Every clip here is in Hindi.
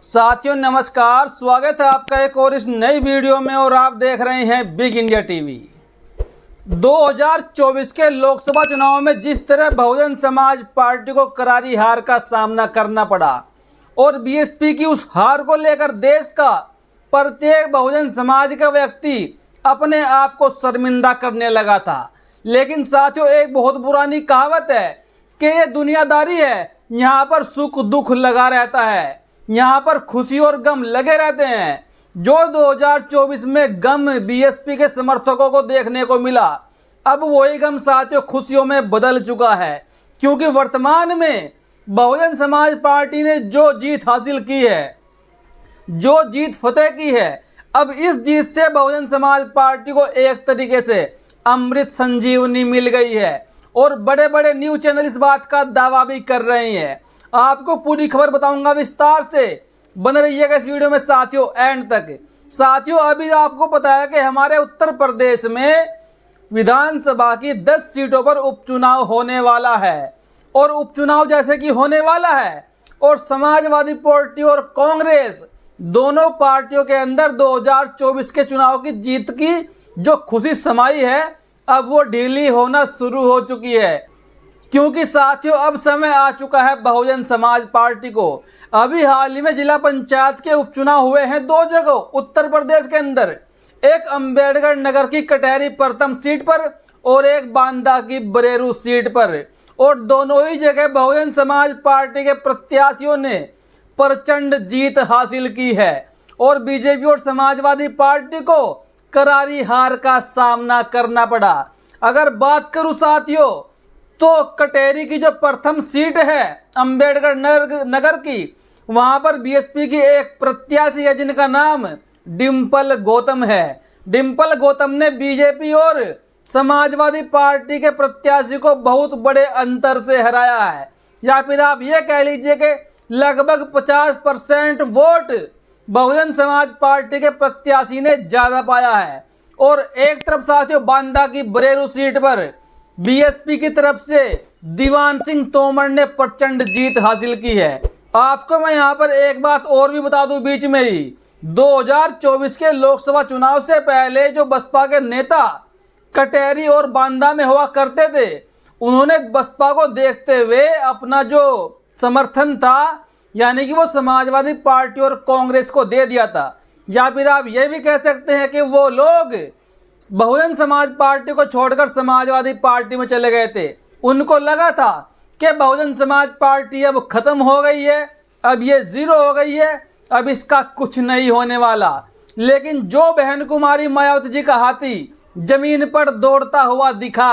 साथियों नमस्कार, स्वागत है आपका एक और इस नई वीडियो में और आप देख रहे हैं बिग इंडिया टीवी। 2024 के लोकसभा चुनाव में जिस तरह बहुजन समाज पार्टी को करारी हार का सामना करना पड़ा और बीएसपी की उस हार को लेकर देश का प्रत्येक बहुजन समाज का व्यक्ति अपने आप को शर्मिंदा करने लगा था। लेकिन साथियों, एक बहुत पुरानी कहावत है कि ये दुनियादारी है, यहाँ पर सुख दुख लगा रहता है, यहाँ पर खुशी और गम लगे रहते हैं। जो 2024 में गम बीएसपी के समर्थकों को देखने को मिला, अब वही गम साथियों खुशियों में बदल चुका है, क्योंकि वर्तमान में बहुजन समाज पार्टी ने जो जीत हासिल की है, जो जीत फतेह की है, अब इस जीत से बहुजन समाज पार्टी को एक तरीके से अमृत संजीवनी मिल गई है और बड़े बड़े न्यूज चैनल इस बात का दावा भी कर रहे हैं। आपको पूरी खबर बताऊंगा विस्तार से, बने रहिएगा इस वीडियो में साथियों एंड तक। साथियों, अभी आपको पता है कि हमारे उत्तर प्रदेश में विधानसभा की 10 सीटों पर उपचुनाव होने वाला है और उपचुनाव जैसे कि होने वाला है और समाजवादी पार्टी और कांग्रेस दोनों पार्टियों के अंदर 2024 के चुनाव की जीत की जो खुशी समाई है, अब वो ढीली होना शुरू हो चुकी है, क्योंकि साथियों अब समय आ चुका है बहुजन समाज पार्टी को। अभी हाल ही में जिला पंचायत के उपचुनाव हुए हैं 2 जगह उत्तर प्रदेश के अंदर, एक अंबेडकर नगर की कटहरी प्रथम सीट पर और एक बांदा की बरेरू सीट पर, और दोनों ही जगह बहुजन समाज पार्टी के प्रत्याशियों ने प्रचंड जीत हासिल की है और बीजेपी और समाजवादी पार्टी को करारी हार का सामना करना पड़ा। अगर बात करूं साथियों, तो कटेरी की जो प्रथम सीट है अंबेडकर नगर की, वहां पर बीएसपी की एक प्रत्याशी है जिनका नाम डिंपल गौतम है। डिंपल गौतम ने बीजेपी और समाजवादी पार्टी के प्रत्याशी को बहुत बड़े अंतर से हराया है, या फिर आप ये कह लीजिए कि लगभग 50% वोट बहुजन समाज पार्टी के प्रत्याशी ने ज्यादा पाया है। और एक तरफ साथियों बांदा की बरेरू सीट पर बीएसपी की तरफ से दीवान सिंह तोमर ने प्रचंड जीत हासिल की है। आपको मैं यहां पर एक बात और भी बता दूं बीच में ही, 2024 के लोकसभा चुनाव से पहले जो बसपा के नेता कटेरी और बांदा में हुआ करते थे, उन्होंने बसपा को देखते हुए अपना जो समर्थन था, यानी कि वो समाजवादी पार्टी और कांग्रेस को दे दिया था। या फिर आप ये भी कह सकते हैं कि वो लोग बहुजन समाज पार्टी को छोड़कर समाजवादी पार्टी में चले गए थे। उनको लगा था कि बहुजन समाज पार्टी अब खत्म हो गई है, अब ये जीरो हो गई है, अब इसका कुछ नहीं होने वाला। लेकिन जो बहन कुमारी मायावती जी का हाथी जमीन पर दौड़ता हुआ दिखा,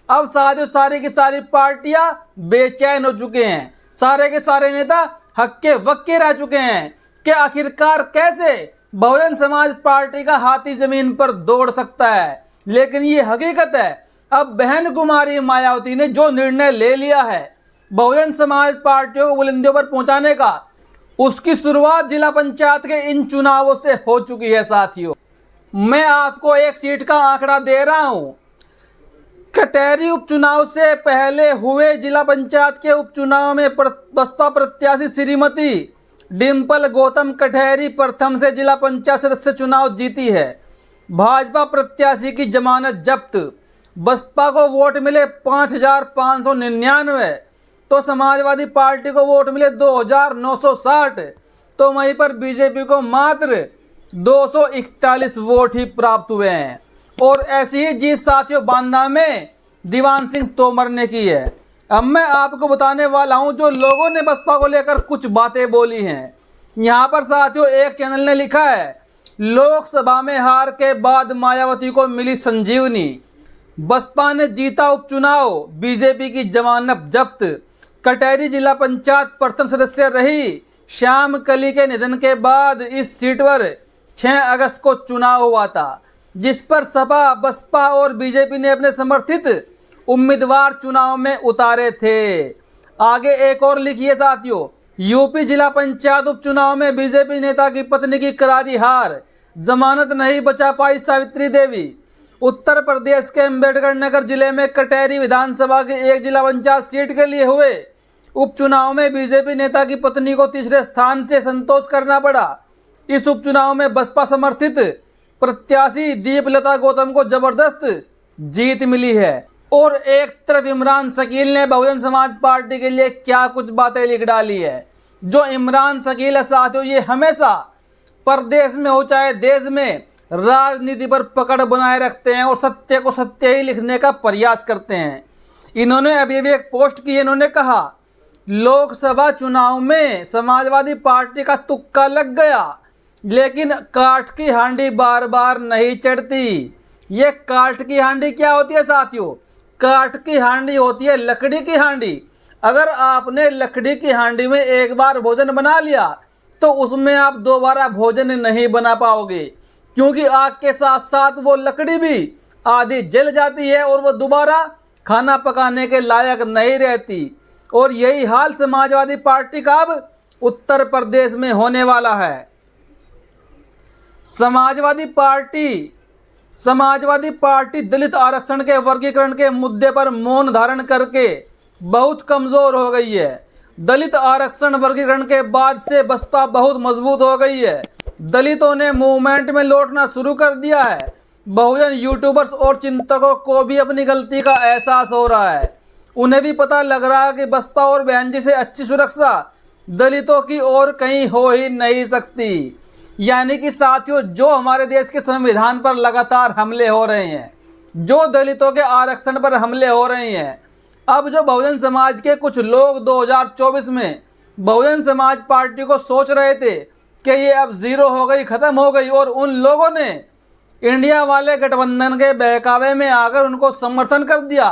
अब सारी की सारी पार्टियां बेचैन हो चुके हैं, सारे के सारे नेता हक्के वक्के रह चुके हैं कि आखिरकार कैसे बहुजन समाज पार्टी का हाथी जमीन पर दौड़ सकता है। लेकिन ये हकीकत है, अब बहन कुमारी मायावती ने जो निर्णय ले लिया है बहुजन समाज पार्टियों को बुलंदियों पर पहुंचाने का, उसकी शुरुआत जिला पंचायत के इन चुनावों से हो चुकी है। साथियों, मैं आपको एक सीट का आंकड़ा दे रहा हूं। कटेरी उपचुनाव से पहले हुए जिला पंचायत के उपचुनाव में बसपा प्रत्याशी श्रीमती डिंपल गौतम कटेरी प्रथम से जिला पंचायत सदस्य चुनाव जीती है। भाजपा प्रत्याशी की जमानत जब्त, बसपा को वोट मिले 5,599, तो समाजवादी पार्टी को वोट मिले 2,960, तो वहीं पर बीजेपी को मात्र 241 वोट ही प्राप्त हुए हैं। और ऐसी ही जीत साथियों बांदा में दीवान सिंह तोमर ने की है। अब मैं आपको बताने वाला हूं जो लोगों ने बसपा को लेकर कुछ बातें बोली हैं। यहां पर साथियों एक चैनल ने लिखा है, लोकसभा में हार के बाद मायावती को मिली संजीवनी, बसपा ने जीता उपचुनाव, बीजेपी की जमानत जब्त, कटेरी जिला पंचायत प्रथम सदस्य रही। श्याम कली के निधन के बाद इस सीट पर 6 अगस्त को चुनाव हुआ था, जिस पर सपा, बसपा और बीजेपी ने अपने समर्थित उम्मीदवार चुनाव में उतारे थे। आगे एक और लिखिए साथियों, यूपी जिला पंचायत उपचुनाव में बीजेपी नेता की पत्नी की करारी हार, जमानत नहीं बचा पाई सावित्री देवी। उत्तर प्रदेश के अंबेडकर नगर जिले में कटेरी विधानसभा के एक जिला पंचायत सीट के लिए हुए उपचुनाव में बीजेपी नेता की पत्नी को तीसरे स्थान से संतोष करना पड़ा। इस उपचुनाव में बसपा समर्थित प्रत्याशी दीपलता गौतम को जबरदस्त जीत मिली है। और एक तरफ इमरान शकील ने बहुजन समाज पार्टी के लिए क्या कुछ बातें लिख डाली है। जो इमरान शकील है साथियों, ये हमेशा परदेश में हो चाहे देश में राजनीति पर पकड़ बनाए रखते हैं और सत्य को सत्य ही लिखने का प्रयास करते हैं। इन्होंने अभी एक पोस्ट की। इन्होंने कहा, लोकसभा चुनाव में समाजवादी पार्टी का तुक्का लग गया, लेकिन काठ की हांडी बार बार नहीं चढ़ती। ये काठ की हांडी क्या होती है साथियों? काठ की हांडी होती है लकड़ी की हांडी। अगर आपने लकड़ी की हांडी में एक बार भोजन बना लिया तो उसमें आप दोबारा भोजन नहीं बना पाओगे, क्योंकि आग के साथ साथ वो लकड़ी भी आधी जल जाती है और वो दोबारा खाना पकाने के लायक नहीं रहती। और यही हाल समाजवादी पार्टी का अब उत्तर प्रदेश में होने वाला है। समाजवादी पार्टी दलित आरक्षण के वर्गीकरण के मुद्दे पर मौन धारण करके बहुत कमजोर हो गई है। दलित आरक्षण वर्गीकरण के बाद से बसपा बहुत मजबूत हो गई है। दलितों ने मूवमेंट में लौटना शुरू कर दिया है। बहुजन यूट्यूबर्स और चिंतकों को भी अपनी गलती का एहसास हो रहा है। उन्हें भी पता लग रहा है कि बसपा और बहन जी से अच्छी सुरक्षा दलितों की और कहीं हो ही नहीं सकती। यानी कि साथियों, जो हमारे देश के संविधान पर लगातार हमले हो रहे हैं, जो दलितों के आरक्षण पर हमले हो रहे हैं, अब जो बहुजन समाज के कुछ लोग 2024 में बहुजन समाज पार्टी को सोच रहे थे कि ये अब जीरो हो गई, खत्म हो गई, और उन लोगों ने इंडिया वाले गठबंधन के बहकावे में आकर उनको समर्थन कर दिया।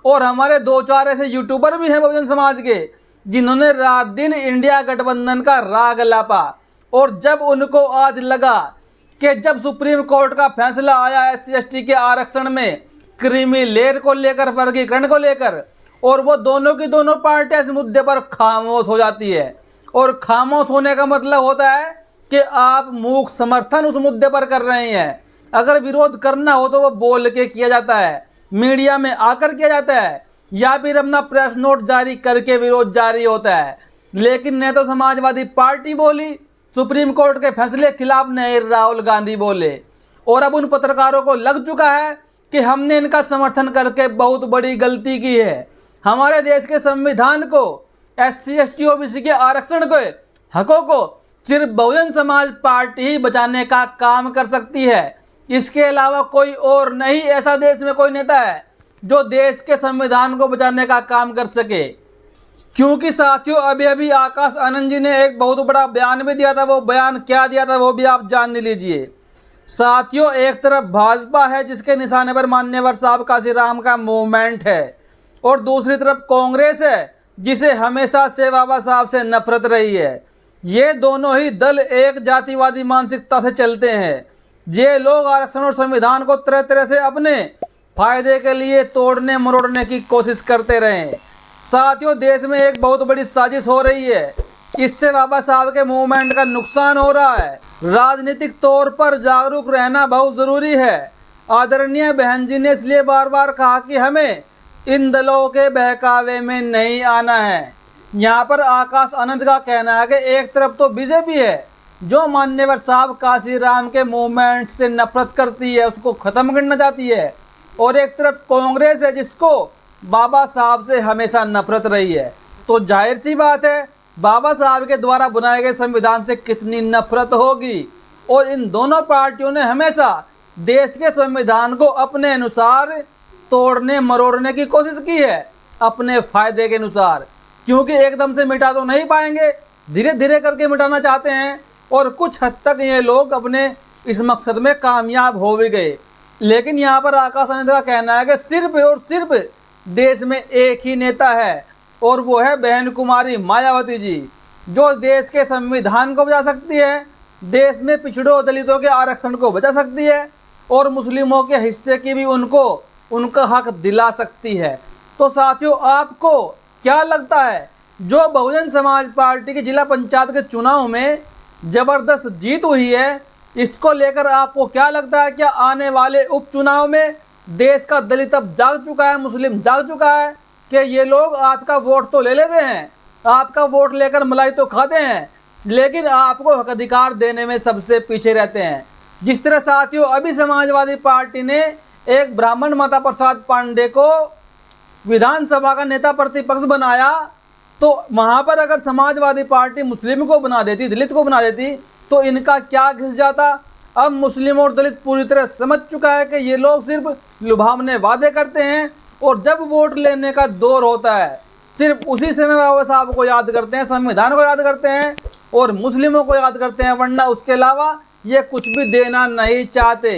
और हमारे 2-4 ऐसे यूट्यूबर भी हैं बहुजन समाज के जिन्होंने रात दिन इंडिया गठबंधन का राग लापा। और जब उनको आज लगा कि जब सुप्रीम कोर्ट का फैसला आया SC/ST के आरक्षण में क्रीमी लेयर को लेकर, वर्गीकरण को लेकर, और वो दोनों की दोनों पार्टियां इस मुद्दे पर खामोश हो जाती है। और खामोश होने का मतलब होता है कि आप मूक समर्थन उस मुद्दे पर कर रहे हैं। अगर विरोध करना हो तो वो बोल के किया जाता है, मीडिया में आकर किया जाता है, या फिर अपना प्रेस नोट जारी करके विरोध जारी होता है। लेकिन न तो समाजवादी पार्टी बोली सुप्रीम कोर्ट के फैसले के खिलाफ, न राहुल गांधी बोले। और अब उन पत्रकारों को लग चुका है कि हमने इनका समर्थन करके बहुत बड़ी गलती की है। हमारे देश के संविधान को, SC/ST OBC के आरक्षण को, हकों को सिर्फ बहुजन समाज पार्टी ही बचाने का काम कर सकती है। इसके अलावा कोई और नहीं ऐसा देश में कोई नेता है जो देश के संविधान को बचाने का काम कर सके। क्योंकि साथियों, अभी आकाश आनंद जी ने एक बहुत बड़ा बयान भी दिया था। वो बयान क्या दिया था वो भी आप जान लीजिए। साथियों, एक तरफ भाजपा है जिसके निशाने पर मान्यवर साहब काशीराम का मूवमेंट है, और दूसरी तरफ कांग्रेस है जिसे हमेशा से बाबा साहब से नफरत रही है। ये दोनों ही दल एक जातिवादी मानसिकता से चलते हैं। ये लोग आरक्षण और संविधान को तरह तरह से अपने फायदे के लिए तोड़ने मरोड़ने की कोशिश करते रहे। साथियों, देश में एक बहुत बड़ी साजिश हो रही है। इससे बाबा साहब के मूवमेंट का नुकसान हो रहा है। राजनीतिक तौर पर जागरूक रहना बहुत ज़रूरी है। आदरणीय बहन जी ने इसलिए बार बार कहा कि हमें इन दलों के बहकावे में नहीं आना है। यहाँ पर आकाश आनंद का कहना है कि एक तरफ तो बीजेपी है जो मान्यवर साहब काशीराम के मूवमेंट से नफरत करती है, उसको ख़त्म करना चाहती है, और एक तरफ कांग्रेस है जिसको बाबा साहब से हमेशा नफरत रही है। तो जाहिर सी बात है बाबा साहब के द्वारा बनाए गए संविधान से कितनी नफरत होगी। और इन दोनों पार्टियों ने हमेशा देश के संविधान को अपने अनुसार तोड़ने मरोड़ने की कोशिश की है, अपने फायदे के अनुसार। क्योंकि एकदम से मिटा तो नहीं पाएंगे, धीरे धीरे करके मिटाना चाहते हैं, और कुछ हद तक ये लोग अपने इस मकसद में कामयाब हो भी गए। लेकिन यहाँ पर आकाश आनंद का कहना है कि सिर्फ और सिर्फ देश में एक ही नेता है, और वो है बहन कुमारी मायावती जी, जो देश के संविधान को बचा सकती है, देश में पिछड़ों दलितों के आरक्षण को बचा सकती है, और मुस्लिमों के हिस्से की भी उनका हक दिला सकती है। तो साथियों, आपको क्या लगता है, जो बहुजन समाज पार्टी की जिला पंचायत के चुनाव में जबरदस्त जीत हुई है, इसको लेकर आपको क्या लगता है? क्या आने वाले उपचुनाव में देश का दलित अब जाग चुका है, मुस्लिम जाग चुका है कि ये लोग आपका वोट तो ले लेते हैं आपका वोट लेकर मलाई तो खाते हैं, लेकिन आपको हक अधिकार देने में सबसे पीछे रहते हैं। जिस तरह साथियों अभी समाजवादी पार्टी ने एक ब्राह्मण माता प्रसाद पांडे को विधानसभा का नेता प्रतिपक्ष बनाया, तो वहां पर अगर समाजवादी पार्टी मुस्लिम को बना देती, दलित को बना देती, तो इनका क्या घिस जाता। अब मुस्लिम और दलित पूरी तरह समझ चुका है कि ये लोग सिर्फ लुभावने वादे करते हैं और जब वोट लेने का दौर होता है सिर्फ उसी समय बाबा साहब को याद करते हैं, संविधान को याद करते हैं और मुस्लिमों को याद करते हैं, वरना उसके अलावा ये कुछ भी देना नहीं चाहते।